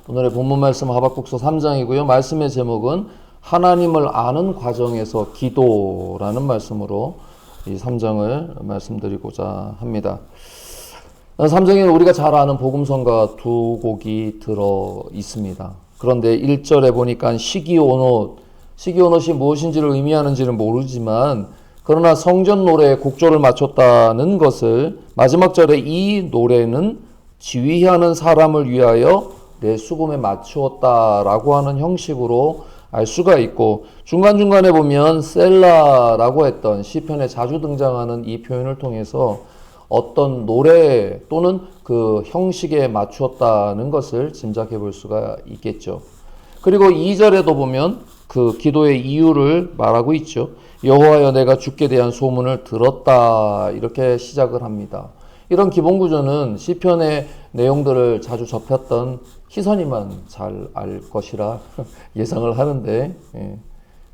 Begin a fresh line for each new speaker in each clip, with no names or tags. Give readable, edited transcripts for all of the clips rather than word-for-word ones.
오늘의 본문 말씀 하박국서 3장이고요. 말씀의 제목은 하나님을 아는 과정에서 기도라는 말씀으로 이 3장을 말씀드리고자 합니다. 3장에는 우리가 잘 아는 복음성가 두 곡이 들어 있습니다. 그런데 1절에 보니까 시기온옷이 무엇인지를 의미하는지는 모르지만 그러나 성전 노래에 곡조를 맞췄다는 것을 마지막 절에 이 노래는 지휘하는 사람을 위하여 내 수금에 맞추었다라고 하는 형식으로 알 수가 있고, 중간중간에 보면 셀라라고 했던 시편에 자주 등장하는 이 표현을 통해서 어떤 노래 또는 그 형식에 맞추었다는 것을 짐작해 볼 수가 있겠죠. 그리고 2절에도 보면 그 기도의 이유를 말하고 있죠. 여호와여 내가 주께 대한 소문을 들었다, 이렇게 시작을 합니다. 이런 기본 구조는 시편의 내용들을 자주 접했던 희선이만 잘 알 것이라 예상을 하는데,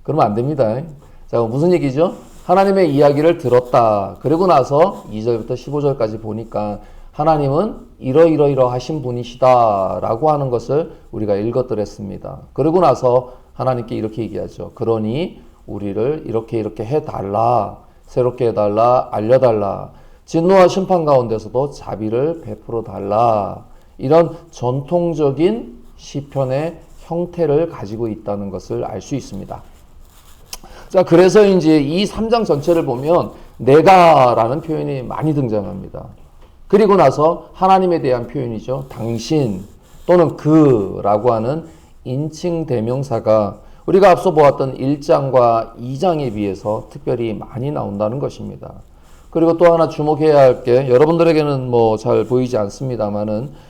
그러면 안 됩니다. 자, 무슨 얘기죠? 하나님의 이야기를 들었다. 그리고 나서 2절부터 15절까지 보니까 하나님은 이러이러하신 분이시다 라고 하는 것을 우리가 읽어드렸습니다. 그리고 나서 하나님께 이렇게 얘기하죠. 그러니 우리를 이렇게 해달라, 새롭게 해달라, 알려달라, 진노와 심판 가운데서도 자비를 베풀어 달라, 이런 전통적인 시편의 형태를 가지고 있다는 것을 알 수 있습니다. 자, 그래서 이제 이 3장 전체를 보면 내가라는 표현이 많이 등장합니다. 그리고 나서 하나님에 대한 표현이죠. 당신 또는 그라고 하는 인칭 대명사가 우리가 앞서 보았던 1장과 2장에 비해서 특별히 많이 나온다는 것입니다. 그리고 또 하나 주목해야 할 게, 여러분들에게는 뭐 잘 보이지 않습니다만은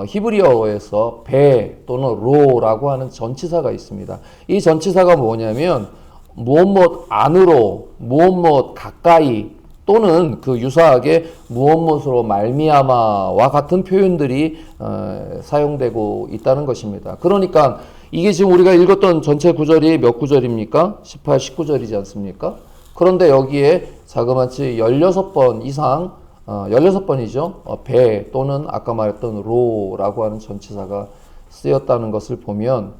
히브리어에서 배 또는 로라고 하는 전치사가 있습니다. 이 전치사가 뭐냐면 무엇 안으로, 무엇 가까이, 또는 그 유사하게 무엇으로 말미암아와 같은 표현들이 사용되고 있다는 것입니다. 그러니까 이게 지금 우리가 읽었던 전체 구절이 몇 구절입니까? 18, 19절이지 않습니까? 그런데 여기에 자그마치 16번 이상 16번이죠. 배 또는 아까 말했던 로라고 하는 전치사가 쓰였다는 것을 보면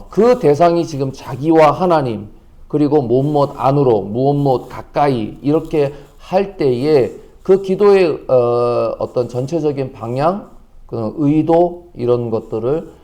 그 대상이 지금 자기와 하나님, 그리고 무엇 안으로, 무엇 가까이, 이렇게 할 때에 그 기도의 어떤 전체적인 방향, 그 의도, 이런 것들을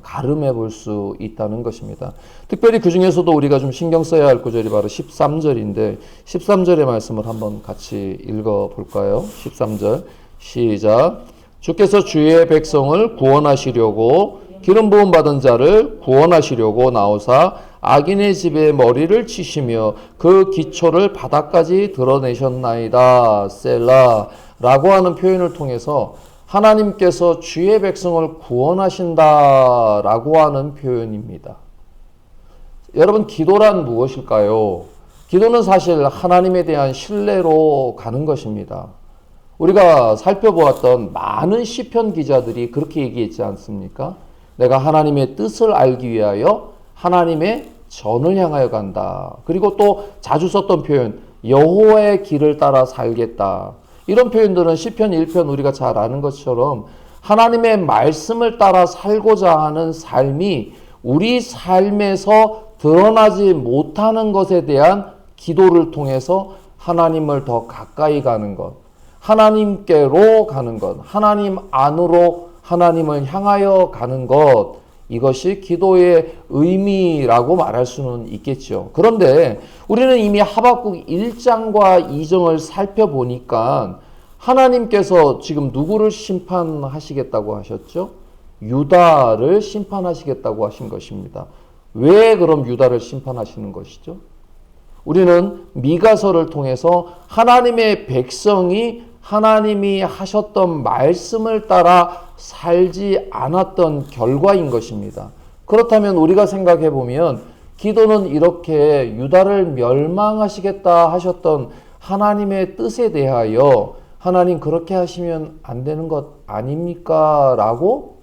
가름해 볼 수 있다는 것입니다. 특별히 그 중에서도 우리가 좀 신경 써야 할 구절이 바로 13절인데 13절의 말씀을 한번 같이 읽어 볼까요? 13절 시작. 주께서 주의 백성을 구원하시려고 기름 부음 받은 자를 구원하시려고 나오사 악인의 집에 머리를 치시며 그 기초를 바닥까지 드러내셨나이다. 셀라라고 하는 표현을 통해서 하나님께서 주의 백성을 구원하신다라고 하는 표현입니다. 여러분, 기도란 무엇일까요? 기도는 사실 하나님에 대한 신뢰로 가는 것입니다. 우리가 살펴보았던 많은 시편 기자들이 그렇게 얘기했지 않습니까? 내가 하나님의 뜻을 알기 위하여 하나님의 전을 향하여 간다. 그리고 또 자주 썼던 표현, 여호와의 길을 따라 살겠다. 이런 표현들은 시편 1편 우리가 잘 아는 것처럼 하나님의 말씀을 따라 살고자 하는 삶이 우리 삶에서 드러나지 못하는 것에 대한 기도를 통해서 하나님을 더 가까이 가는 것, 하나님께로 가는 것, 하나님 안으로 하나님을 향하여 가는 것, 이것이 기도의 의미라고 말할 수는 있겠죠. 그런데 우리는 이미 하박국 1장과 2장을 살펴보니까 하나님께서 지금 누구를 심판하시겠다고 하셨죠? 유다를 심판하시겠다고 하신 것입니다. 왜 그럼 유다를 심판하시는 것이죠? 우리는 미가서를 통해서 하나님의 백성이 하나님이 하셨던 말씀을 따라 살지 않았던 결과인 것입니다. 그렇다면 우리가 생각해 보면 기도는 이렇게 유다를 멸망하시겠다 하셨던 하나님의 뜻에 대하여 하나님 그렇게 하시면 안 되는 것 아닙니까? 라고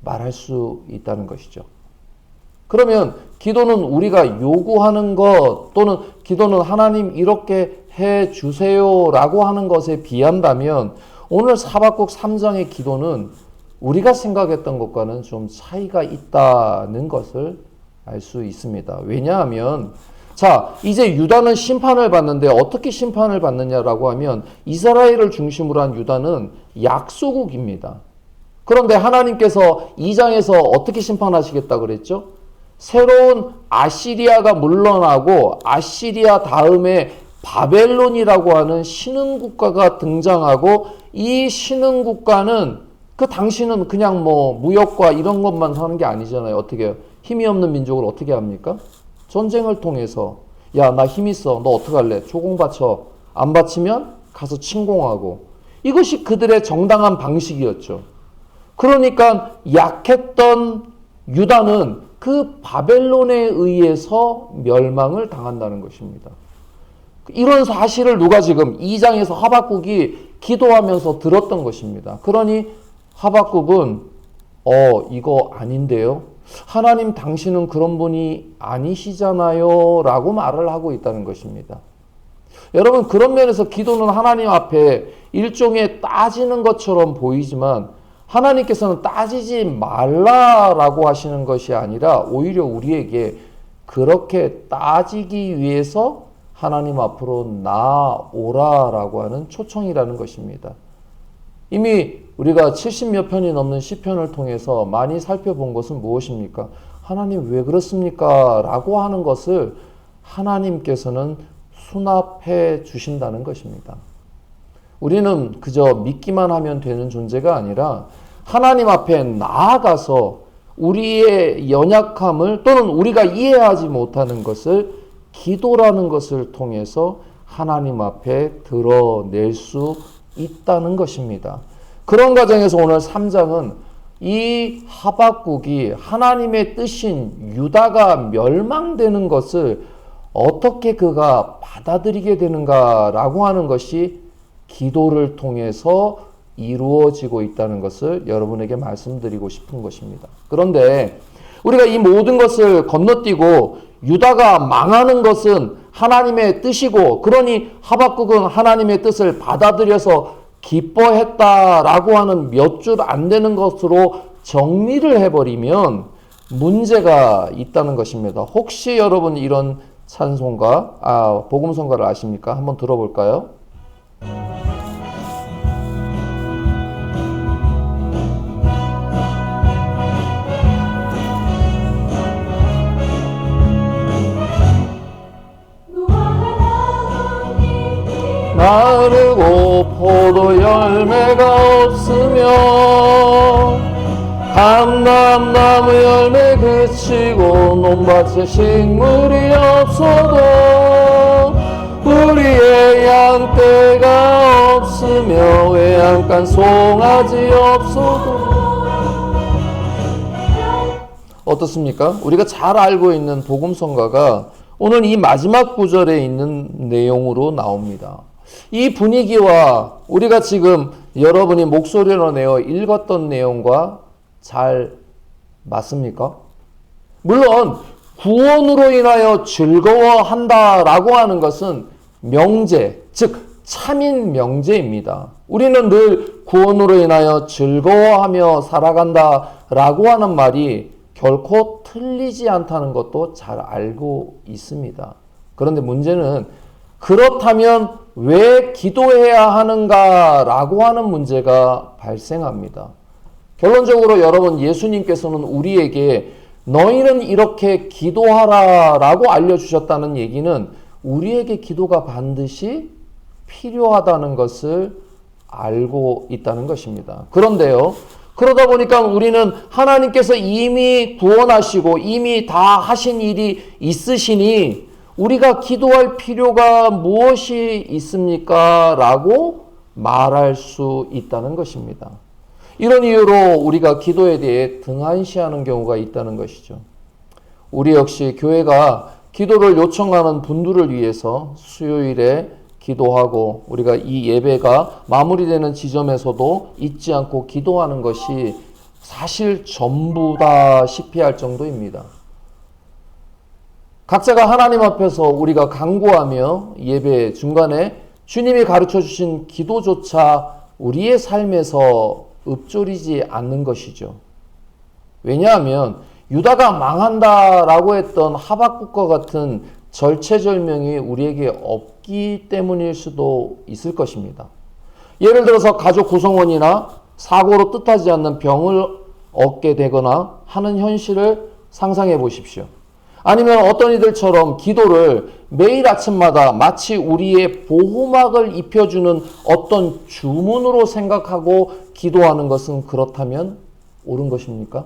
말할 수 있다는 것이죠. 그러면 기도는 우리가 요구하는 것 또는 기도는 하나님 이렇게 해 주세요 라고 하는 것에 비한다면 오늘 하박국 3장의 기도는 우리가 생각했던 것과는 좀 차이가 있다는 것을 알 수 있습니다. 왜냐하면 자, 이제 유다는 심판을 받는데 어떻게 심판을 받느냐라고 하면 이스라엘을 중심으로 한 유다는 약소국입니다. 그런데 하나님께서 2장에서 어떻게 심판하시겠다 그랬죠? 새로운 아시리아가 물러나고 아시리아 다음에 바벨론이라고 하는 신흥국가가 등장하고 이 신흥국가는 그 당시는 그냥 뭐 무역과 이런 것만 하는 게 아니잖아요. 어떻게 해요? 힘이 없는 민족을 어떻게 합니까? 전쟁을 통해서 야, 나 힘 있어. 너 어떡할래? 조공 바쳐. 안 바치면 가서 침공하고. 이것이 그들의 정당한 방식이었죠. 그러니까 약했던 유다는 그 바벨론에 의해서 멸망을 당한다는 것입니다. 이런 사실을 누가 지금 2장에서 하박국이 기도하면서 들었던 것입니다. 그러니 하박국은 이거 아닌데요. 하나님 당신은 그런 분이 아니시잖아요 라고 말을 하고 있다는 것입니다. 여러분, 그런 면에서 기도는 하나님 앞에 일종의 따지는 것처럼 보이지만 하나님께서는 따지지 말라라고 하시는 것이 아니라 오히려 우리에게 그렇게 따지기 위해서 하나님 앞으로 나오라라고 하는 초청이라는 것입니다. 이미 우리가 70몇 편이 넘는 시편을 통해서 많이 살펴본 것은 무엇입니까? 하나님 왜 그렇습니까? 라고 하는 것을 하나님께서는 수납해 주신다는 것입니다. 우리는 그저 믿기만 하면 되는 존재가 아니라 하나님 앞에 나아가서 우리의 연약함을 또는 우리가 이해하지 못하는 것을 기도라는 것을 통해서 하나님 앞에 드러낼 수 있다는 것입니다. 그런 과정에서 오늘 3장은 이 하박국이 하나님의 뜻인 유다가 멸망되는 것을 어떻게 그가 받아들이게 되는가라고 하는 것이 기도를 통해서 이루어지고 있다는 것을 여러분에게 말씀드리고 싶은 것입니다. 그런데 우리가 이 모든 것을 건너뛰고 유다가 망하는 것은 하나님의 뜻이고 그러니 하박국은 하나님의 뜻을 받아들여서 기뻐했다라고 하는 몇 줄 안 되는 것으로 정리를 해버리면 문제가 있다는 것입니다. 혹시 여러분 이런 찬송가, 복음성가를 아십니까? 한번 들어볼까요? 마르고 포도 열매가 없으며 감람나무 열매 그치고 논밭에 식물이 없어도 우리의 양떼가 없으며 외양간 송아지 없어도 어떻습니까? 우리가 잘 알고 있는 복음성가가 오늘 이 마지막 구절에 있는 내용으로 나옵니다. 이 분위기와 우리가 지금 여러분이 목소리로 내어 읽었던 내용과 잘 맞습니까? 물론 구원으로 인하여 즐거워한다라고 하는 것은 명제, 즉 참인 명제입니다. 우리는 늘 구원으로 인하여 즐거워하며 살아간다라고 하는 말이 결코 틀리지 않다는 것도 잘 알고 있습니다. 그런데 문제는 그렇다면 왜 기도해야 하는가라고 하는 문제가 발생합니다. 결론적으로 여러분, 예수님께서는 우리에게 너희는 이렇게 기도하라라고 알려주셨다는 얘기는 우리에게 기도가 반드시 필요하다는 것을 알고 있다는 것입니다. 그런데요, 그러다 보니까 우리는 하나님께서 이미 구원하시고 이미 다 하신 일이 있으시니 우리가 기도할 필요가 무엇이 있습니까? 라고 말할 수 있다는 것입니다. 이런 이유로 우리가 기도에 대해 등한시하는 경우가 있다는 것이죠. 우리 역시 교회가 기도를 요청하는 분들을 위해서 수요일에 기도하고 우리가 이 예배가 마무리되는 지점에서도 잊지 않고 기도하는 것이 사실 전부다시피 할 정도입니다. 각자가 하나님 앞에서 우리가 간구하며 예배 중간에 주님이 가르쳐 주신 기도조차 우리의 삶에서 읊조리지 않는 것이죠. 왜냐하면 유다가 망한다라고 했던 하박국과 같은 절체절명이 우리에게 없기 때문일 수도 있을 것입니다. 예를 들어서 가족 구성원이나 사고로 뜻하지 않는 병을 얻게 되거나 하는 현실을 상상해 보십시오. 아니면 어떤 이들처럼 기도를 매일 아침마다 마치 우리의 보호막을 입혀주는 어떤 주문으로 생각하고 기도하는 것은 그렇다면 옳은 것입니까?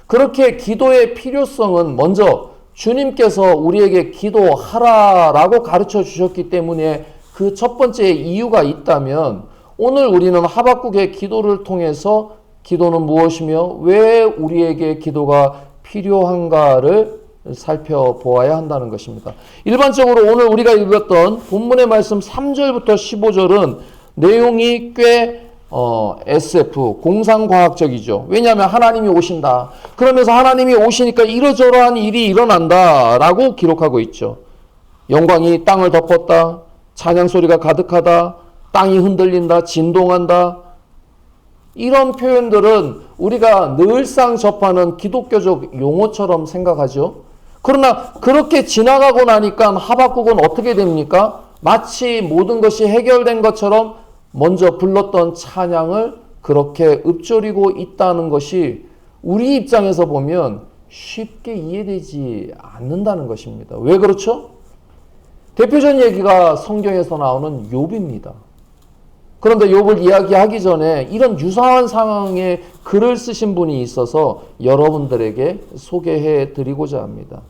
그렇게 기도의 필요성은 먼저 주님께서 우리에게 기도하라라고 가르쳐 주셨기 때문에 그 첫 번째 이유가 있다면 오늘 우리는 하박국의 기도를 통해서 기도는 무엇이며 왜 우리에게 기도가 필요한가를 살펴보아야 한다는 것입니다. 일반적으로 오늘 우리가 읽었던 본문의 말씀 3절부터 15절은 내용이 꽤 SF, 공상과학적이죠. 왜냐하면 하나님이 오신다. 그러면서 하나님이 오시니까 이러저러한 일이 일어난다 라고 기록하고 있죠. 영광이 땅을 덮었다. 찬양 소리가 가득하다. 땅이 흔들린다. 진동한다. 이런 표현들은 우리가 늘상 접하는 기독교적 용어처럼 생각하죠. 그러나 그렇게 지나가고 나니까 하박국은 어떻게 됩니까? 마치 모든 것이 해결된 것처럼 먼저 불렀던 찬양을 그렇게 읊조리고 있다는 것이 우리 입장에서 보면 쉽게 이해되지 않는다는 것입니다. 왜 그렇죠? 대표적인 얘기가 성경에서 나오는 욥입니다. 그런데 욥을 이야기하기 전에 이런 유사한 상황에 글을 쓰신 분이 있어서 여러분들에게 소개해 드리고자 합니다.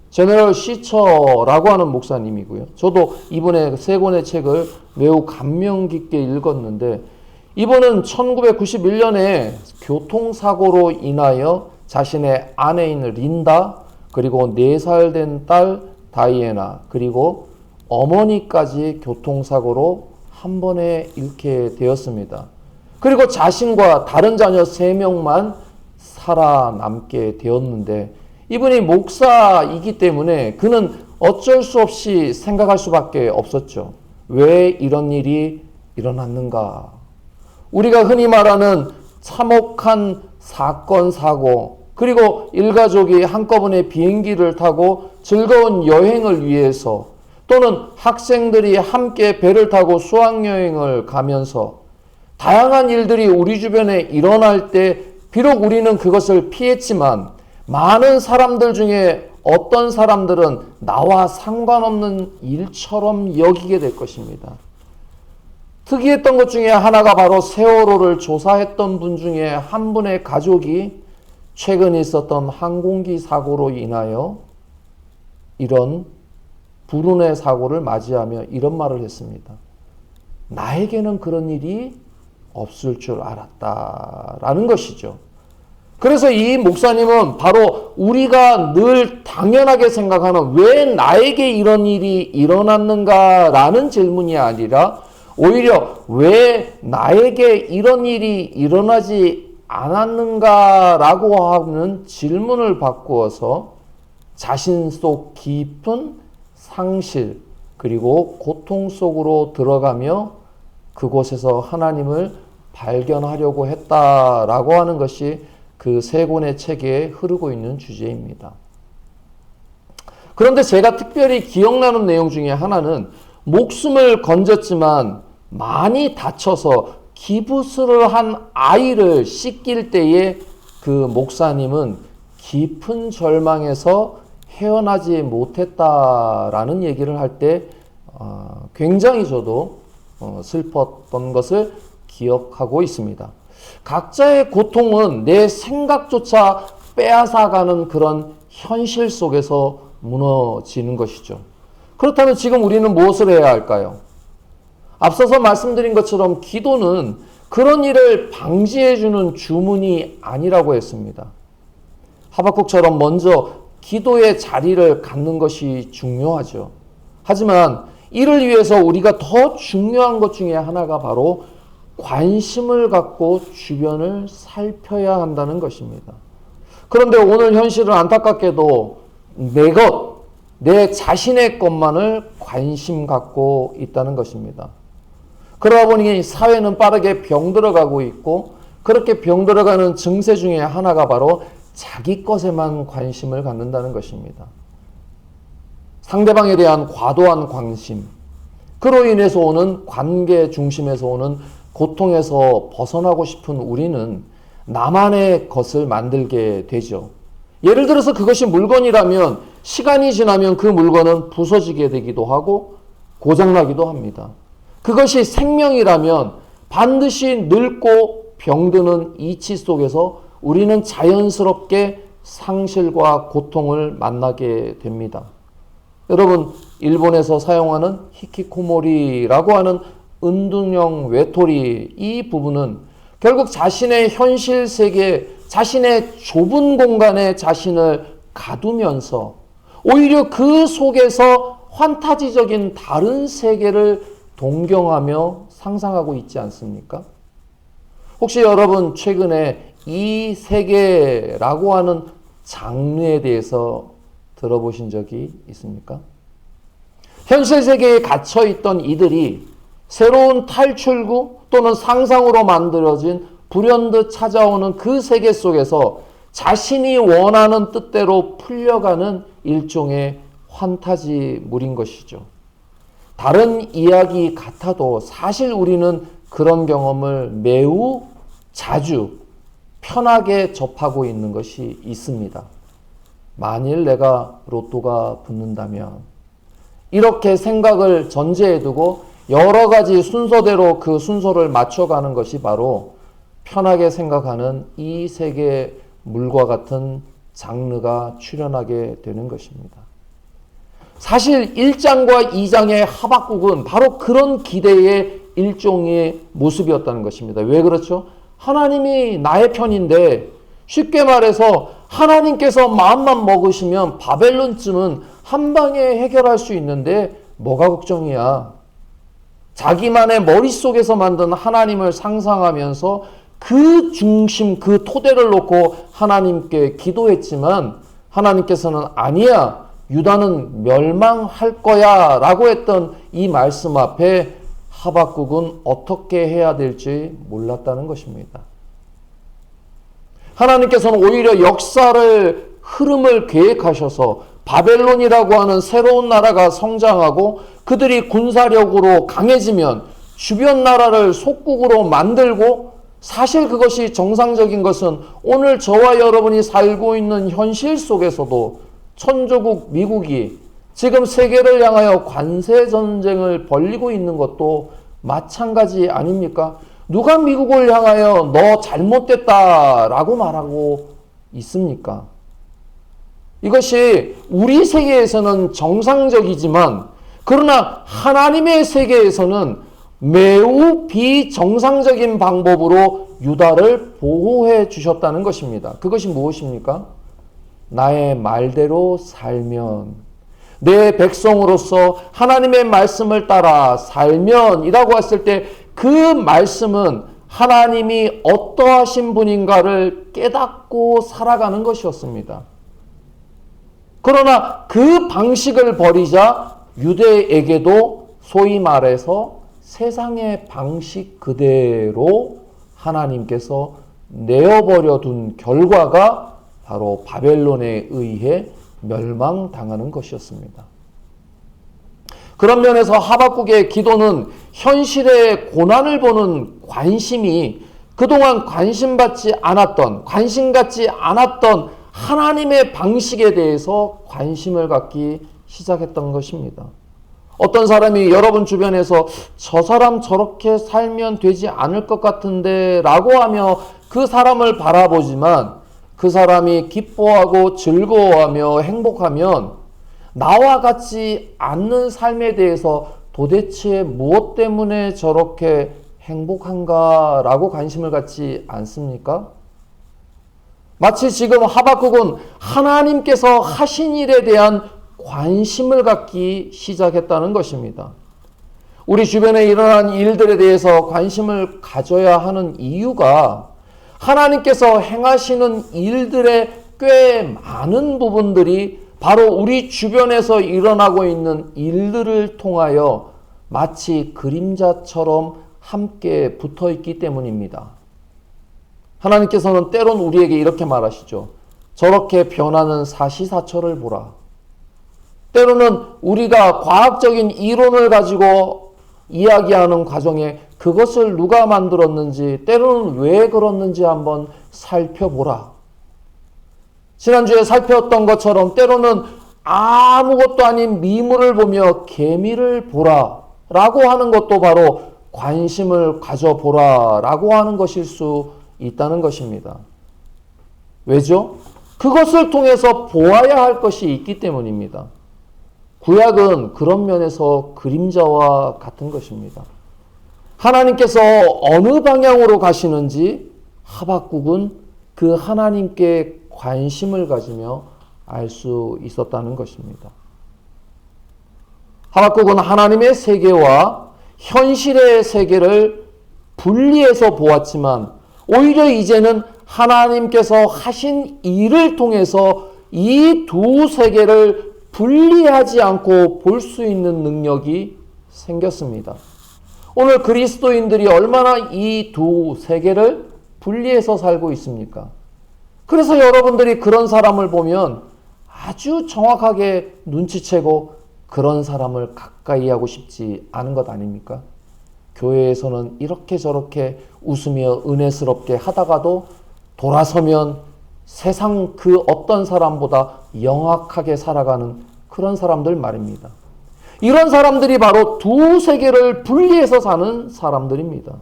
제너럴 시처라고 하는 목사님이고요. 저도 이번에 세 권의 책을 매우 감명 깊게 읽었는데 이분은 1991년에 교통사고로 인하여 자신의 아내인 린다 그리고 4살 된 딸 다이애나 그리고 어머니까지 교통사고로 한 번에 잃게 되었습니다. 그리고 자신과 다른 자녀 3명만 살아남게 되었는데 이분이 목사이기 때문에 그는 어쩔 수 없이 생각할 수밖에 없었죠. 왜 이런 일이 일어났는가? 우리가 흔히 말하는 참혹한 사건, 사고, 그리고 일가족이 한꺼번에 비행기를 타고 즐거운 여행을 위해서 또는 학생들이 함께 배를 타고 수학여행을 가면서 다양한 일들이 우리 주변에 일어날 때 비록 우리는 그것을 피했지만 많은 사람들 중에 어떤 사람들은 나와 상관없는 일처럼 여기게 될 것입니다. 특이했던 것 중에 하나가 바로 세월호를 조사했던 분 중에 한 분의 가족이 최근 있었던 항공기 사고로 인하여 이런 불운의 사고를 맞이하며 이런 말을 했습니다. 나에게는 그런 일이 없을 줄 알았다라는 것이죠. 그래서 이 목사님은 바로 우리가 늘 당연하게 생각하는 왜 나에게 이런 일이 일어났는가라는 질문이 아니라 오히려 왜 나에게 이런 일이 일어나지 않았는가라고 하는 질문을 바꾸어서 자신 속 깊은 상실 그리고 고통 속으로 들어가며 그곳에서 하나님을 발견하려고 했다라고 하는 것이 그 세 권의 책에 흐르고 있는 주제입니다. 그런데 제가 특별히 기억나는 내용 중에 하나는 목숨을 건졌지만 많이 다쳐서 기부스를 한 아이를 씻길 때에 그 목사님은 깊은 절망에서 헤어나지 못했다라는 얘기를 할 때 굉장히 저도 슬펐던 것을 기억하고 있습니다. 각자의 고통은 내 생각조차 빼앗아가는 그런 현실 속에서 무너지는 것이죠. 그렇다면 지금 우리는 무엇을 해야 할까요? 앞서서 말씀드린 것처럼 기도는 그런 일을 방지해주는 주문이 아니라고 했습니다. 하박국처럼 먼저 기도의 자리를 갖는 것이 중요하죠. 하지만 이를 위해서 우리가 더 중요한 것 중에 하나가 바로 관심을 갖고 주변을 살펴야 한다는 것입니다. 그런데 오늘 현실은 안타깝게도 내 자신의 것만을 관심 갖고 있다는 것입니다. 그러다 보니 사회는 빠르게 병들어가고 있고, 그렇게 병들어가는 증세 중에 하나가 바로 자기 것에만 관심을 갖는다는 것입니다. 상대방에 대한 과도한 관심, 그로 인해서 오는 관계 중심에서 오는 고통에서 벗어나고 싶은 우리는 나만의 것을 만들게 되죠. 예를 들어서 그것이 물건이라면 시간이 지나면 그 물건은 부서지게 되기도 하고 고장나기도 합니다. 그것이 생명이라면 반드시 늙고 병드는 이치 속에서 우리는 자연스럽게 상실과 고통을 만나게 됩니다. 여러분, 일본에서 사용하는 히키코모리라고 하는 은둔형 외톨이, 이 부분은 결국 자신의 현실 세계, 자신의 좁은 공간에 자신을 가두면서 오히려 그 속에서 환타지적인 다른 세계를 동경하며 상상하고 있지 않습니까? 혹시 여러분 최근에 이 세계라고 하는 장르에 대해서 들어보신 적이 있습니까? 현실 세계에 갇혀있던 이들이 새로운 탈출구 또는 상상으로 만들어진 불현듯 찾아오는 그 세계 속에서 자신이 원하는 뜻대로 풀려가는 일종의 환타지물인 것이죠. 다른 이야기 같아도 사실 우리는 그런 경험을 매우 자주 편하게 접하고 있는 것이 있습니다. 만일 내가 로또가 붙는다면, 이렇게 생각을 전제해 두고 여러 가지 순서대로 그 순서를 맞춰가는 것이 바로 편하게 생각하는 이 세계 물과 같은 장르가 출현하게 되는 것입니다. 사실 1장과 2장의 하박국은 바로 그런 기대의 일종의 모습이었다는 것입니다. 왜 그렇죠? 하나님이 나의 편인데, 쉽게 말해서 하나님께서 마음만 먹으시면 바벨론쯤은 한 방에 해결할 수 있는데 뭐가 걱정이야. 자기만의 머릿속에서 만든 하나님을 상상하면서 그 중심, 그 토대를 놓고 하나님께 기도했지만 하나님께서는 아니야, 유다는 멸망할 거야 라고 했던 이 말씀 앞에 하박국은 어떻게 해야 될지 몰랐다는 것입니다. 하나님께서는 오히려 역사를, 흐름을 계획하셔서 바벨론이라고 하는 새로운 나라가 성장하고 그들이 군사력으로 강해지면 주변 나라를 속국으로 만들고, 사실 그것이 정상적인 것은 오늘 저와 여러분이 살고 있는 현실 속에서도 천조국 미국이 지금 세계를 향하여 관세 전쟁을 벌이고 있는 것도 마찬가지 아닙니까? 누가 미국을 향하여 너 잘못됐다라고 말하고 있습니까? 이것이 우리 세계에서는 정상적이지만, 그러나 하나님의 세계에서는 매우 비정상적인 방법으로 유다를 보호해 주셨다는 것입니다. 그것이 무엇입니까? 나의 말대로 살면, 내 백성으로서 하나님의 말씀을 따라 살면 이라고 했을 때 그 말씀은 하나님이 어떠하신 분인가를 깨닫고 살아가는 것이었습니다. 그러나 그 방식을 버리자 유대에게도 소위 말해서 세상의 방식 그대로 하나님께서 내어버려 둔 결과가 바로 바벨론에 의해 멸망당하는 것이었습니다. 그런 면에서 하박국의 기도는 현실의 고난을 보는 관심이 그동안 관심 갖지 않았던 하나님의 방식에 대해서 관심을 갖기 시작했던 것입니다. 어떤 사람이 여러분 주변에서 저 사람 저렇게 살면 되지 않을 것 같은데 라고 하며 그 사람을 바라보지만, 그 사람이 기뻐하고 즐거워하며 행복하면 나와 같지 않는 삶에 대해서 도대체 무엇 때문에 저렇게 행복한가 라고 관심을 갖지 않습니까? 마치 지금 하박국은 하나님께서 하신 일에 대한 관심을 갖기 시작했다는 것입니다. 우리 주변에 일어난 일들에 대해서 관심을 가져야 하는 이유가 하나님께서 행하시는 일들의 꽤 많은 부분들이 바로 우리 주변에서 일어나고 있는 일들을 통하여 마치 그림자처럼 함께 붙어 있기 때문입니다. 하나님께서는 때론 우리에게 이렇게 말하시죠. 저렇게 변하는 사시사철을 보라. 때로는 우리가 과학적인 이론을 가지고 이야기하는 과정에 그것을 누가 만들었는지, 때로는 왜 그렇는지 한번 살펴보라. 지난주에 살펴봤던 것처럼 때로는 아무것도 아닌 미물을 보며 개미를 보라 라고 하는 것도 바로 관심을 가져보라 라고 하는 것일 수 있다는 것입니다. 왜죠? 그것을 통해서 보아야 할 것이 있기 때문입니다. 구약은 그런 면에서 그림자와 같은 것입니다. 하나님께서 어느 방향으로 가시는지 하박국은 그 하나님께 관심을 가지며 알 수 있었다는 것입니다. 하박국은 하나님의 세계와 현실의 세계를 분리해서 보았지만 오히려 이제는 하나님께서 하신 일을 통해서 이 두 세계를 분리하지 않고 볼 수 있는 능력이 생겼습니다. 오늘 그리스도인들이 얼마나 이 두 세계를 분리해서 살고 있습니까? 그래서 여러분들이 그런 사람을 보면 아주 정확하게 눈치채고 그런 사람을 가까이 하고 싶지 않은 것 아닙니까? 교회에서는 이렇게 저렇게 웃으며 은혜스럽게 하다가도 돌아서면 세상 그 어떤 사람보다 영악하게 살아가는 그런 사람들 말입니다. 이런 사람들이 바로 두 세계를 분리해서 사는 사람들입니다.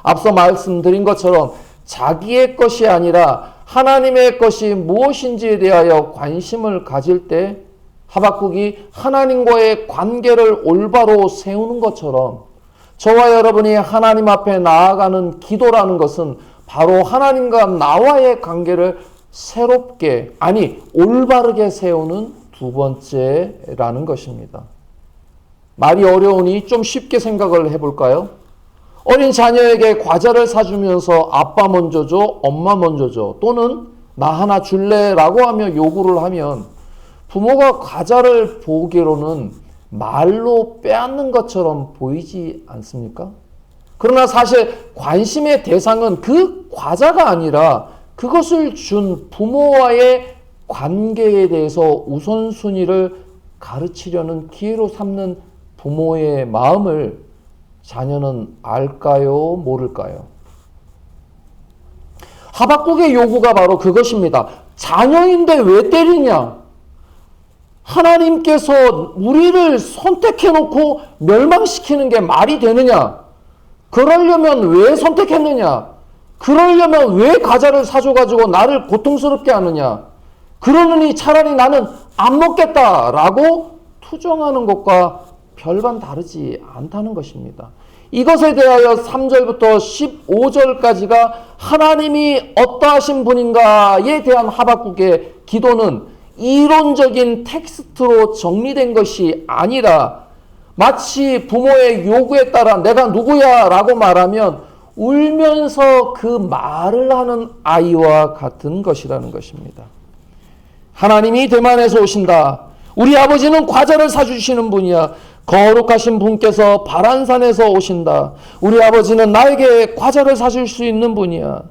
앞서 말씀드린 것처럼 자기의 것이 아니라 하나님의 것이 무엇인지에 대하여 관심을 가질 때 하박국이 하나님과의 관계를 올바로 세우는 것처럼 저와 여러분이 하나님 앞에 나아가는 기도라는 것은 바로 하나님과 나와의 관계를 새롭게, 아니 올바르게 세우는 두 번째라는 것입니다. 말이 어려우니 좀 쉽게 생각을 해볼까요? 어린 자녀에게 과자를 사주면서 아빠 먼저 줘, 엄마 먼저 줘, 또는 나 하나 줄래? 라고 하며 요구를 하면 부모가 과자를 보기로는 말로 빼앗는 것처럼 보이지 않습니까? 그러나 사실 관심의 대상은 그 과자가 아니라 그것을 준 부모와의 관계에 대해서 우선순위를 가르치려는 기회로 삼는 부모의 마음을 자녀는 알까요? 모를까요? 하박국의 요구가 바로 그것입니다. 자녀인데 왜 때리냐? 하나님께서 우리를 선택해놓고 멸망시키는 게 말이 되느냐? 그러려면 왜 선택했느냐? 그러려면 왜 과자를 사줘가지고 나를 고통스럽게 하느냐? 그러느니 차라리 나는 안 먹겠다라고 투정하는 것과 별반 다르지 않다는 것입니다. 이것에 대하여 3절부터 15절까지가 하나님이 어떠하신 분인가에 대한 하박국의 기도는 이론적인 텍스트로 정리된 것이 아니라 마치 부모의 요구에 따라 내가 누구야 라고 말하면 울면서 그 말을 하는 아이와 같은 것이라는 것입니다. 하나님이 대만에서 오신다. 우리 아버지는 과자를 사주시는 분이야. 거룩하신 분께서 바란산에서 오신다. 우리 아버지는 나에게 과자를 사줄 수 있는 분이야.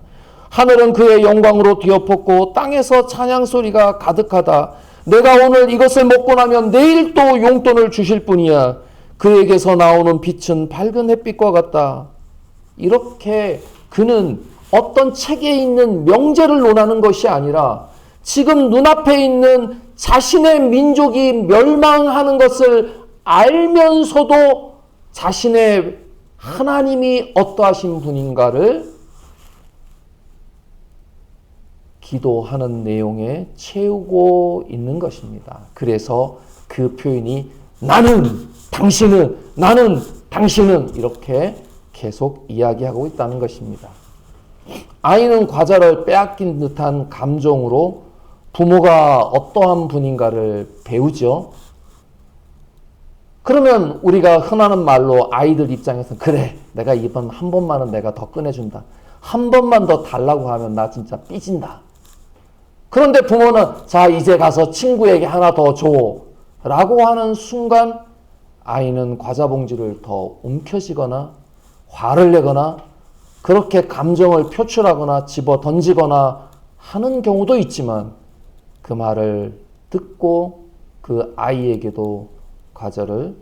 하늘은 그의 영광으로 뒤엎었고 땅에서 찬양 소리가 가득하다. 내가 오늘 이것을 먹고 나면 내일 또 용돈을 주실 분이야. 그에게서 나오는 빛은 밝은 햇빛과 같다. 이렇게 그는 어떤 책에 있는 명제를 논하는 것이 아니라 지금 눈앞에 있는 자신의 민족이 멸망하는 것을 알면서도 자신의 하나님이 어떠하신 분인가를 기도하는 내용에 채우고 있는 것입니다. 그래서 그 표현이 나는, 당신은 이렇게 계속 이야기하고 있다는 것입니다. 아이는 과자를 빼앗긴 듯한 감정으로 부모가 어떠한 분인가를 배우죠. 그러면 우리가 흔하는 말로 아이들 입장에서 그래, 내가 이번 한 번만은 내가 더 꺼내준다. 한 번만 더 달라고 하면 나 진짜 삐진다. 그런데 부모는 자 이제 가서 친구에게 하나 더 줘 라고 하는 순간 아이는 과자 봉지를 더 움켜쥐거나 화를 내거나 그렇게 감정을 표출하거나 집어 던지거나 하는 경우도 있지만 그 말을 듣고 그 아이에게도 과자를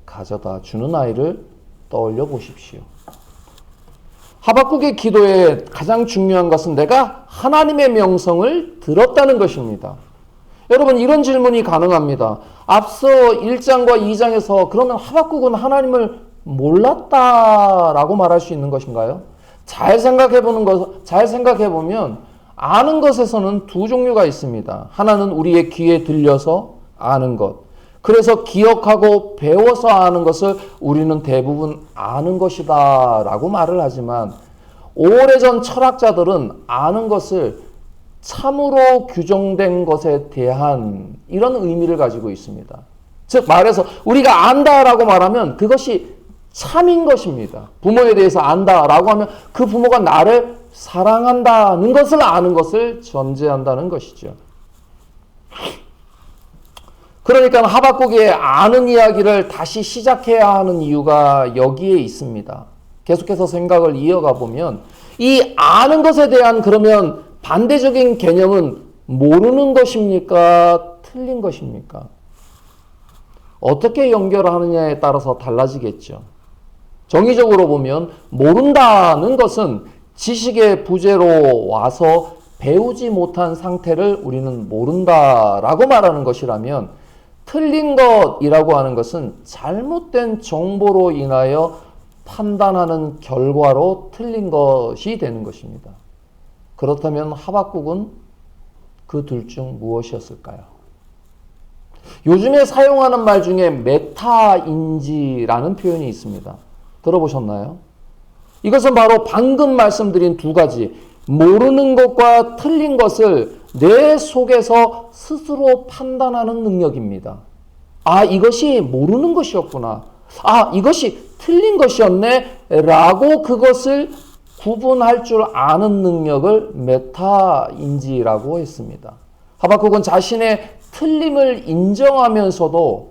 가져다 주는 아이를 떠올려 보십시오. 하박국의 기도에 가장 중요한 것은 내가 하나님의 명성을 들었다는 것입니다. 여러분, 이런 질문이 가능합니다. 앞서 1장과 2장에서 그러면 하박국은 하나님을 몰랐다라고 말할 수 있는 것인가요? 잘 생각해 보면 아는 것에서는 두 종류가 있습니다. 하나는 우리의 귀에 들려서 아는 것. 그래서 기억하고 배워서 아는 것을 우리는 대부분 아는 것이다 라고 말을 하지만, 오래전 철학자들은 아는 것을 참으로 규정된 것에 대한 이런 의미를 가지고 있습니다. 즉 말해서 우리가 안다라고 말하면 그것이 참인 것입니다. 부모에 대해서 안다라고 하면 그 부모가 나를 사랑한다는 것을 아는 것을 전제한다는 것이죠. 그러니까 하박국의 아는 이야기를 다시 시작해야 하는 이유가 여기에 있습니다. 계속해서 생각을 이어가 보면 이 아는 것에 대한 그러면 반대적인 개념은 모르는 것입니까? 틀린 것입니까? 어떻게 연결하느냐에 따라서 달라지겠죠. 정의적으로 보면 모른다는 것은 지식의 부재로 와서 배우지 못한 상태를 우리는 모른다라고 말하는 것이라면, 틀린 것이라고 하는 것은 잘못된 정보로 인하여 판단하는 결과로 틀린 것이 되는 것입니다. 그렇다면 하박국은 그 둘 중 무엇이었을까요? 요즘에 사용하는 말 중에 메타인지라는 표현이 있습니다. 들어보셨나요? 이것은 바로 방금 말씀드린 두 가지, 모르는 것과 틀린 것을 내 속에서 스스로 판단하는 능력입니다. 아, 이것이 모르는 것이었구나. 아, 이것이 틀린 것이었네. 라고 그것을 구분할 줄 아는 능력을 메타인지라고 했습니다. 하박국은 자신의 틀림을 인정하면서도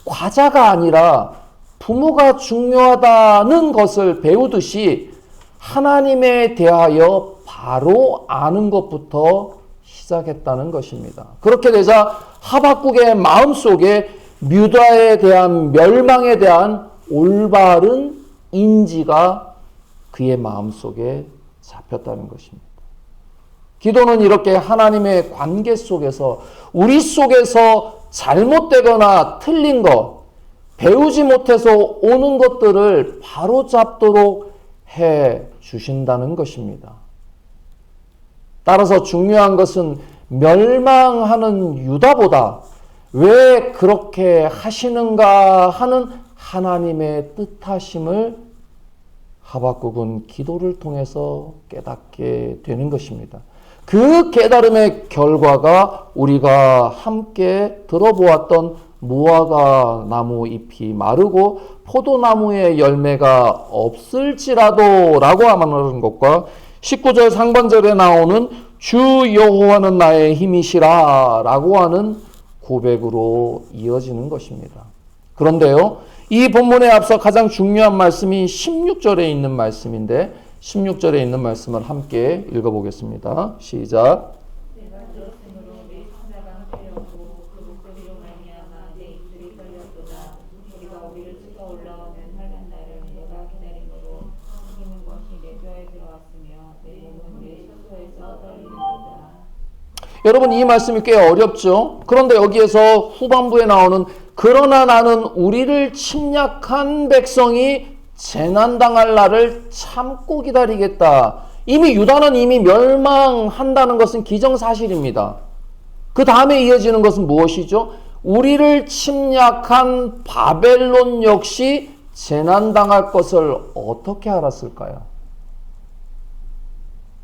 과자가 아니라 부모가 중요하다는 것을 배우듯이 하나님에 대하여 바로 아는 것부터 시작했다는 것입니다. 그렇게 되자 하박국의 마음속에 유다에 대한 멸망에 대한 올바른 인지가 그의 마음속에 잡혔다는 것입니다. 기도는 이렇게 하나님의 관계 속에서 우리 속에서 잘못되거나 틀린 것, 배우지 못해서 오는 것들을 바로잡도록 해 주신다는 것입니다. 따라서 중요한 것은 멸망하는 유다보다 왜 그렇게 하시는가 하는 하나님의 뜻하심을 하박국은 기도를 통해서 깨닫게 되는 것입니다. 그 깨달음의 결과가 우리가 함께 들어보았던 무화과 나무 잎이 마르고 포도나무의 열매가 없을지라도 라고 말하는 것과 19절 상반절에 나오는 주 여호와는 나의 힘이시라 라고 하는 고백으로 이어지는 것입니다. 그런데요, 이 본문에 앞서 가장 중요한 말씀이 16절에 있는 말씀인데 16절에 있는 말씀을 함께 읽어보겠습니다. 시작.
내가 들었으므로 내 신사가 하려고 그 목소리로 말미암아 내 입술이 떨렸도다. 우리가 우리를 찍어 올라오는 빨간 날을 내가 기다림으로 이기는 것이 내 뼈에 들어왔으며 내 몸은 내 척소에서 떨리는도다.
여러분, 이 말씀이 꽤 어렵죠? 그런데 여기에서 후반부에 나오는 그러나 나는 우리를 침략한 백성이 재난당할 날을 참고 기다리겠다. 이미 유다는 이미 멸망한다는 것은 기정사실입니다. 그 다음에 이어지는 것은 무엇이죠? 우리를 침략한 바벨론 역시 재난당할 것을 어떻게 알았을까요?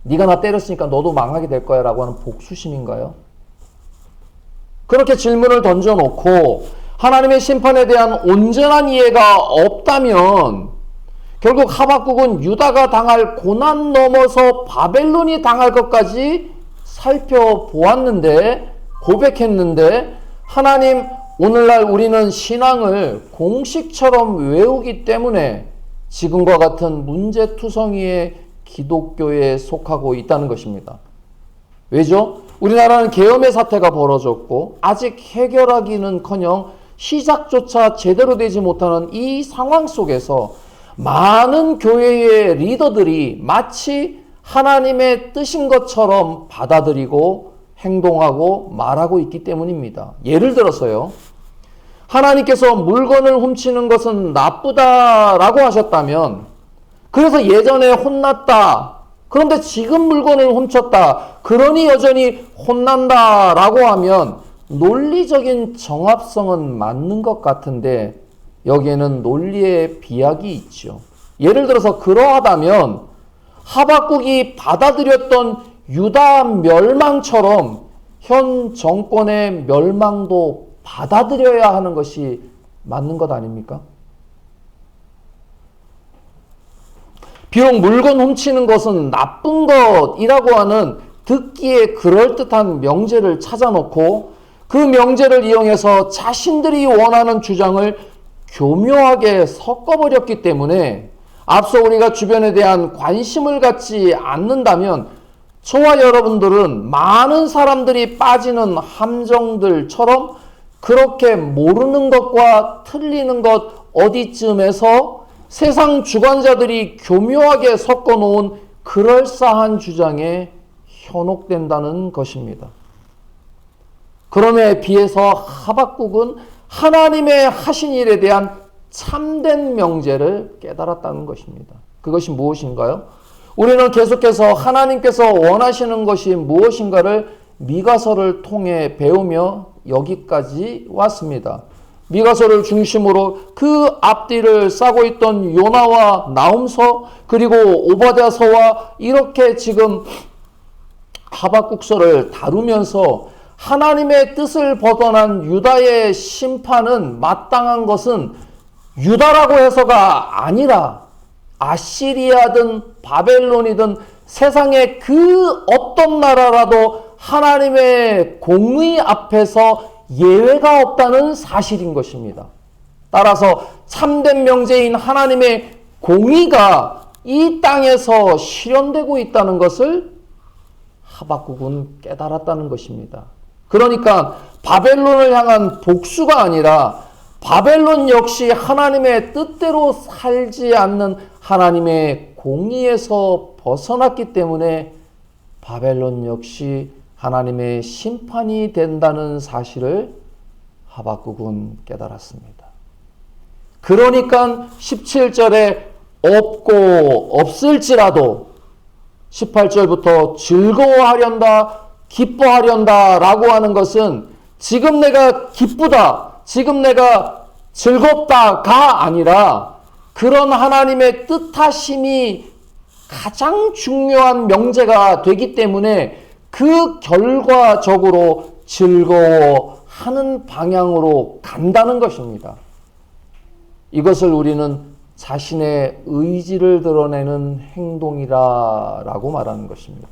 네가 나 때렸으니까 너도 망하게 될 거야 라고 하는 복수심인가요? 그렇게 질문을 던져놓고 하나님의 심판에 대한 온전한 이해가 없다면 결국 하박국은 유다가 당할 고난 넘어서 바벨론이 당할 것까지 살펴보았는데, 고백했는데, 하나님, 오늘날 우리는 신앙을 공식처럼 외우기 때문에 지금과 같은 문제투성이의 기독교에 속하고 있다는 것입니다. 왜죠? 우리나라는 계엄의 사태가 벌어졌고 아직 해결하기는커녕 시작조차 제대로 되지 못하는 이 상황 속에서 많은 교회의 리더들이 마치 하나님의 뜻인 것처럼 받아들이고 행동하고 말하고 있기 때문입니다. 예를 들어서요. 하나님께서 물건을 훔치는 것은 나쁘다라고 하셨다면, 그래서 예전에 혼났다. 그런데 지금 물건을 훔쳤다. 그러니 여전히 혼난다라고 하면 논리적인 정합성은 맞는 것 같은데 여기에는 논리의 비약이 있죠. 예를 들어서 그러하다면 하박국이 받아들였던 유다 멸망처럼 현 정권의 멸망도 받아들여야 하는 것이 맞는 것 아닙니까? 비록 물건 훔치는 것은 나쁜 것이라고 하는 듣기에 그럴듯한 명제를 찾아놓고 그 명제를 이용해서 자신들이 원하는 주장을 교묘하게 섞어버렸기 때문에 앞서 우리가 주변에 대한 관심을 갖지 않는다면 저와 여러분들은 많은 사람들이 빠지는 함정들처럼 그렇게 모르는 것과 틀리는 것 어디쯤에서 세상 주관자들이 교묘하게 섞어놓은 그럴싸한 주장에 현혹된다는 것입니다. 그럼에 비해서 하박국은 하나님의 하신 일에 대한 참된 명제를 깨달았다는 것입니다. 그것이 무엇인가요? 우리는 계속해서 하나님께서 원하시는 것이 무엇인가를 미가서를 통해 배우며 여기까지 왔습니다. 미가서를 중심으로 그 앞뒤를 싸고 있던 요나와 나훔서 그리고 오바댜서와 이렇게 지금 하박국서를 다루면서 하나님의 뜻을 벗어난 유다의 심판은 마땅한 것은 유다라고 해서가 아니라 아시리아든 바벨론이든 세상의 그 어떤 나라라도 하나님의 공의 앞에서 예외가 없다는 사실인 것입니다. 따라서 참된 명제인 하나님의 공의가 이 땅에서 실현되고 있다는 것을 하박국은 깨달았다는 것입니다. 그러니까 바벨론을 향한 복수가 아니라 바벨론 역시 하나님의 뜻대로 살지 않는 하나님의 공의에서 벗어났기 때문에 바벨론 역시 하나님의 심판이 된다는 사실을 하박국은 깨달았습니다. 그러니까 17절에 없고 없을지라도 18절부터 즐거워하련다, 기뻐하련다 라고 하는 것은 지금 내가 기쁘다, 지금 내가 즐겁다가 아니라 그런 하나님의 뜻하심이 가장 중요한 명제가 되기 때문에 그 결과적으로 즐거워하는 방향으로 간다는 것입니다. 이것을 우리는 자신의 의지를 드러내는 행동이라고 말하는 것입니다.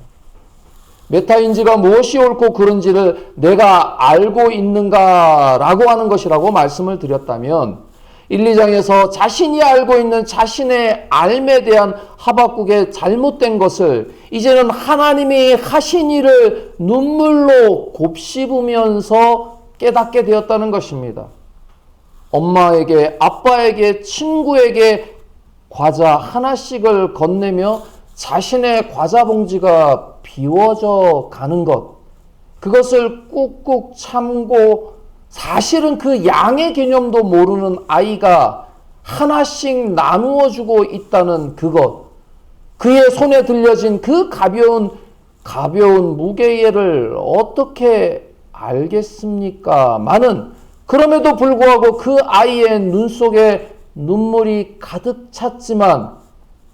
메타인지가 무엇이 옳고 그른지를 내가 알고 있는가라고 하는 것이라고 말씀을 드렸다면 1, 2장에서 자신이 알고 있는 자신의 알에 대한 하박국의 잘못된 것을 이제는 하나님이 하신 일을 눈물로 곱씹으면서 깨닫게 되었다는 것입니다. 엄마에게, 아빠에게, 친구에게 과자 하나씩을 건네며 자신의 과자 봉지가 비워져 가는 것, 그것을 꾹꾹 참고 사실은 그 양의 개념도 모르는 아이가 하나씩 나누어 주고 있다는 그것, 그의 손에 들려진 그 가벼운 무게를 어떻게 알겠습니까? 많은, 그럼에도 불구하고 그 아이의 눈 속에 눈물이 가득 찼지만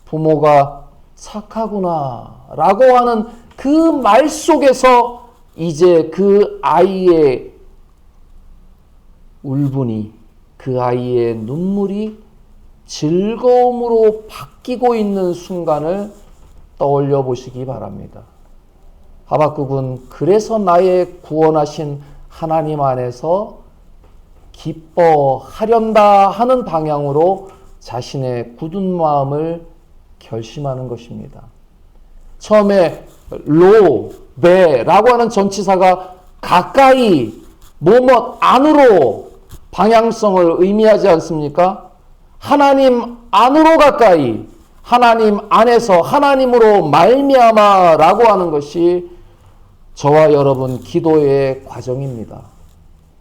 부모가 착하구나 라고 하는 그 말 속에서 이제 그 아이의 울분이, 그 아이의 눈물이 즐거움으로 바뀌고 있는 순간을 떠올려 보시기 바랍니다. 하박국은 그래서 나의 구원하신 하나님 안에서 기뻐하련다 하는 방향으로 자신의 굳은 마음을 결심하는 것입니다. 처음에 로, 베라고 하는 전치사가 가까이, 뭐뭐 안으로 방향성을 의미하지 않습니까? 하나님 안으로 가까이, 하나님 안에서 하나님으로 말미암아라고 하는 것이 저와 여러분 기도의 과정입니다.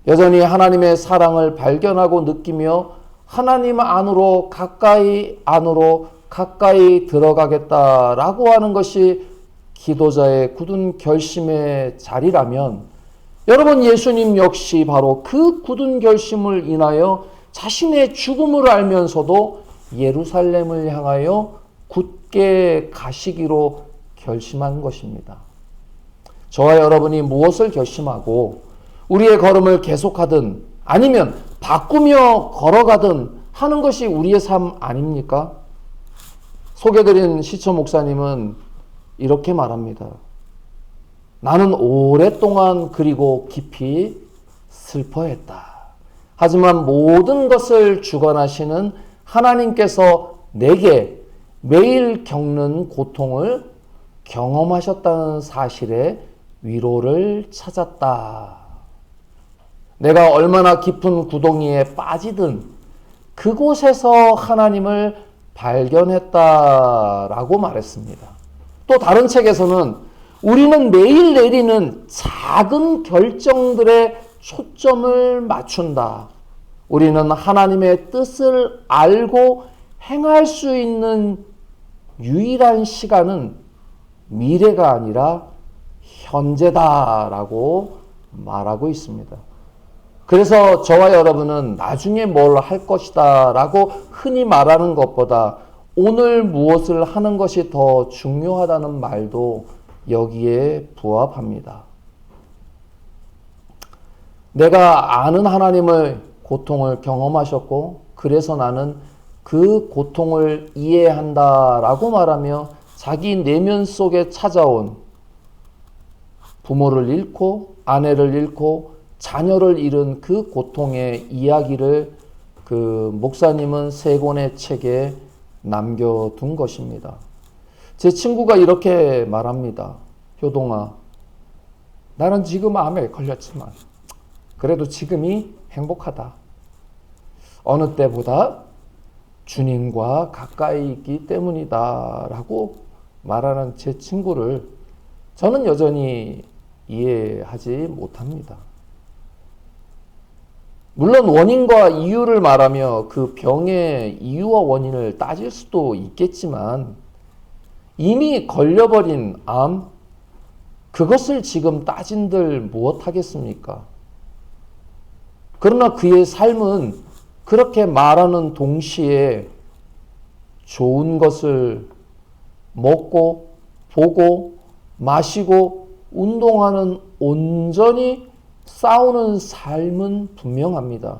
여전히 하나님의 사랑을 발견하고 느끼며 하나님 안으로 가까이 들어가겠다라고 하는 것이 기도자의 굳은 결심의 자리라면 여러분 예수님 역시 바로 그 굳은 결심을 인하여 자신의 죽음을 알면서도 예루살렘을 향하여 굳게 가시기로 결심한 것입니다. 저와 여러분이 무엇을 결심하고 우리의 걸음을 계속하든 아니면 바꾸며 걸어가든 하는 것이 우리의 삶 아닙니까? 소개드린 시초 목사님은 이렇게 말합니다. 나는 오랫동안 그리고 깊이 슬퍼했다. 하지만 모든 것을 주관하시는 하나님께서 내게 매일 겪는 고통을 경험하셨다는 사실에 위로를 찾았다. 내가 얼마나 깊은 구덩이에 빠지든 그곳에서 하나님을 발견했다라고 말했습니다. 또 다른 책에서는 우리는 매일 내리는 작은 결정들에 초점을 맞춘다. 우리는 하나님의 뜻을 알고 행할 수 있는 유일한 시간은 미래가 아니라 현재다라고 말하고 있습니다. 그래서 저와 여러분은 나중에 뭘 할 것이다 라고 흔히 말하는 것보다 오늘 무엇을 하는 것이 더 중요하다는 말도 여기에 부합합니다. 내가 아는 하나님의 고통을 경험하셨고 그래서 나는 그 고통을 이해한다라고 말하며 자기 내면 속에 찾아온 부모를 잃고 아내를 잃고 자녀를 잃은 그 고통의 이야기를 그 목사님은 3권의 책에 남겨둔 것입니다. 제 친구가 이렇게 말합니다. 효동아, 나는 지금 암에 걸렸지만 그래도 지금이 행복하다. 어느 때보다 주님과 가까이 있기 때문이다 라고 말하는 제 친구를 저는 여전히 이해하지 못합니다. 물론 원인과 이유를 말하며 그 병의 이유와 원인을 따질 수도 있겠지만 이미 걸려버린 암, 그것을 지금 따진들 무엇하겠습니까? 그러나 그의 삶은 그렇게 말하는 동시에 좋은 것을 먹고 보고 마시고 운동하는 온전히 싸우는 삶은 분명합니다.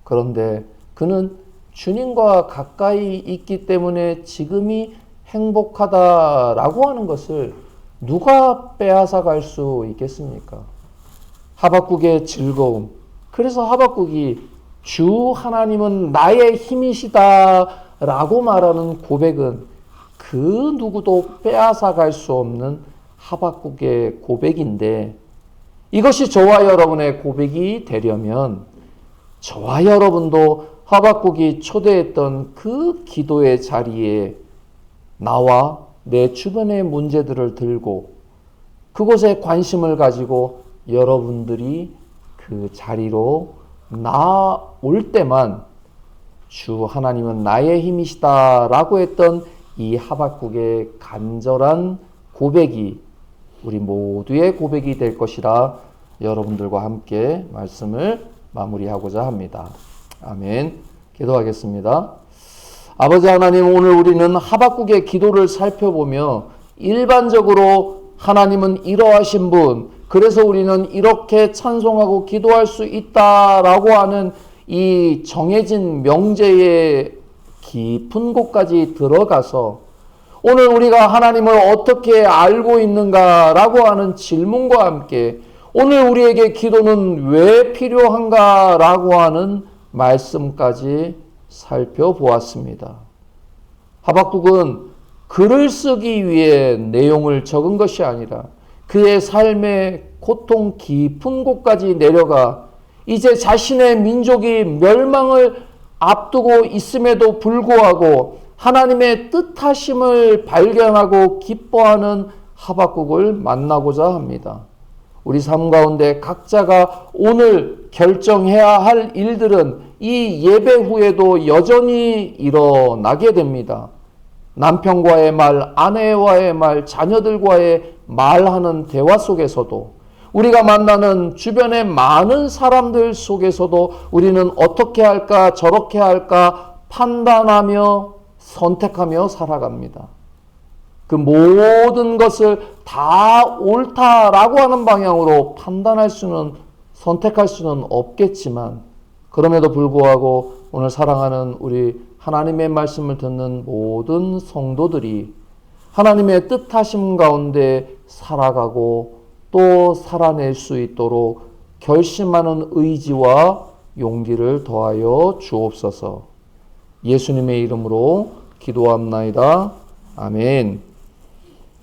그런데 그는 주님과 가까이 있기 때문에 지금이 행복하다라고 하는 것을 누가 빼앗아 갈 수 있겠습니까? 하박국의 즐거움. 그래서 하박국이 주 하나님은 나의 힘이시다라고 말하는 고백은 그 누구도 빼앗아 갈 수 없는 하박국의 고백인데 이것이 저와 여러분의 고백이 되려면 저와 여러분도 하박국이 초대했던 그 기도의 자리에 나와 내 주변의 문제들을 들고 그곳에 관심을 가지고 여러분들이 그 자리로 나올 때만 주 하나님은 나의 힘이시다라고 했던 이 하박국의 간절한 고백이 우리 모두의 고백이 될 것이라 여러분들과 함께 말씀을 마무리하고자 합니다. 아멘. 기도하겠습니다. 아버지 하나님, 오늘 우리는 하박국의 기도를 살펴보며 일반적으로 하나님은 이러하신 분, 그래서 우리는 이렇게 찬송하고 기도할 수 있다라고 하는 이 정해진 명제의 깊은 곳까지 들어가서 오늘 우리가 하나님을 어떻게 알고 있는가라고 하는 질문과 함께 오늘 우리에게 기도는 왜 필요한가라고 하는 말씀까지 살펴보았습니다. 하박국은 글을 쓰기 위해 내용을 적은 것이 아니라 그의 삶의 고통 깊은 곳까지 내려가 이제 자신의 민족이 멸망을 앞두고 있음에도 불구하고 하나님의 뜻하심을 발견하고 기뻐하는 하박국을 만나고자 합니다. 우리 삶 가운데 각자가 오늘 결정해야 할 일들은 이 예배 후에도 여전히 일어나게 됩니다. 남편과의 말, 아내와의 말, 자녀들과의 말하는 대화 속에서도 우리가 만나는 주변의 많은 사람들 속에서도 우리는 어떻게 할까 저렇게 할까 판단하며 선택하며 살아갑니다. 그 모든 것을 다 옳다라고 하는 방향으로 판단할 수는 선택할 수는 없겠지만 그럼에도 불구하고 오늘 사랑하는 우리 하나님의 말씀을 듣는 모든 성도들이 하나님의 뜻하심 가운데 살아가고 또 살아낼 수 있도록 결심하는 의지와 용기를 더하여 주옵소서. 예수님의 이름으로 기도합나이다. 아멘.